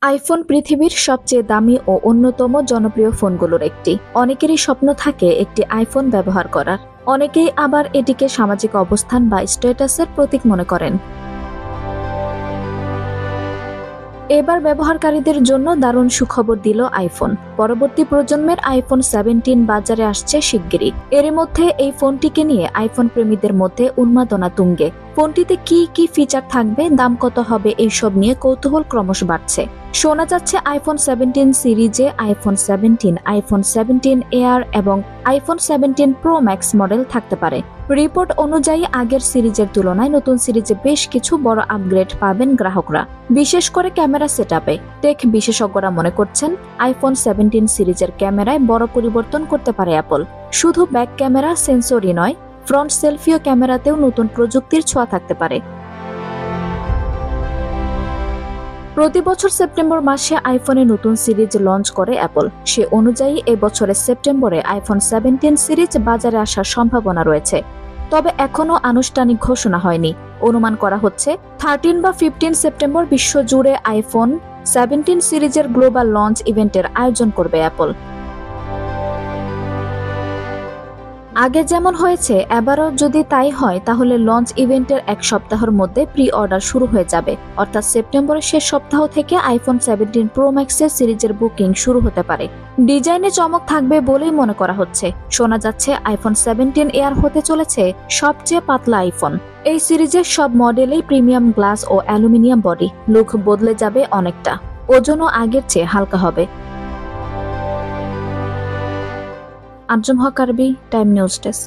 IPhone পৃথিবীর সবচেয়ে দামি ও অন্যতম জনপ্রিয় ফোনগুলোর একটি। অনেকেরই স্বপ্ন থাকে একটি আইফোন ব্যবহার করার। অনেকেই আবার এটিকে সামাজিক অবস্থান বা স্ট্যাটাসের প্রতীক মনে করেন। এবার ব্যবহারকারীদের জন্য দারুণ সুখবর দিল আইফোন। পরবর্তী প্রজন্মের আইফোন 17 বাজারে আসছে শিগগিরই। এর মধ্যে এই ফোনটিকে নিয়ে আইফোন প্রেমীদের মধ্যে উন্মাদনা তুঙ্গে। ফোনটিতে কি কি ফিচার থাকবে, দাম কত হবে, এইসব নিয়ে কৌতূহল ক্রমশ বাড়ছে। শোনা যাচ্ছে আইফোন 17 সিরিজে আইফোন 17, আইফোন 17 এয়ার এবং আইফোন 17 প্রো ম্যাক্স মডেল থাকতে পারে। রিপোর্ট অনুযায়ী আগের সিরিজের তুলনায় নতুন সিরিজে বেশ কিছু বড় আপগ্রেড পাবেন গ্রাহকরা, বিশেষ করে ক্যামেরা সেটআপে। টেক বিশেষজ্ঞরা মনে করছেন আইফোন 17 সিরিজের ক্যামেরায় বড় পরিবর্তন করতে পারে অ্যাপল। শুধু ব্যাক ক্যামেরা সেন্সরই নয়, ফ্রন্ট সেলফি ও ক্যামেরাতেও নতুন প্রযুক্তির ছোঁয়া থাকতে পারে। প্রতি বছর সেপ্টেম্বর মাসে আইফোনের নতুন সিরিজ লঞ্চ করে অ্যাপল। সে অনুযায়ী এবছরের সেপ্টেম্বরে আইফোন 17 সিরিজ বাজারে আসার সম্ভাবনা রয়েছে, তবে এখনও আনুষ্ঠানিক ঘোষণা হয়নি। অনুমান করা হচ্ছে 13 বা 15 সেপ্টেম্বর বিশ্বজুড়ে আইফোন 17 সিরিজের গ্লোবাল লঞ্চ ইভেন্টের আয়োজন করবে অ্যাপল। আগে যেমন হয়েছে এবারও যদি তাই হয়, তাহলে লঞ্চ ইভেন্টের এক সপ্তাহের মধ্যে প্রি অর্ডার শুরু হয়ে যাবে। অর্থাৎ সেপ্টেম্বরের শেষ সপ্তাহ থেকে আইফোন 17 প্রো ম্যাক্সের সিরিজের বুকিং শুরু হতে পারে। ডিজাইনে চমক থাকবে বলেই মনে করা হচ্ছে। শোনা যাচ্ছে আইফোন 17 এয়ার হতে চলেছে সবচেয়ে পাতলা আইফোন। এই সিরিজের সব মডেলেই প্রিমিয়াম গ্লাস ও অ্যালুমিনিয়াম বডি। লুক বদলে যাবে অনেকটা, ওজনও আগের চেয়ে হালকা হবে। আঞ্জুম হক আরবি, টাইম নিউজ ডেস্ক।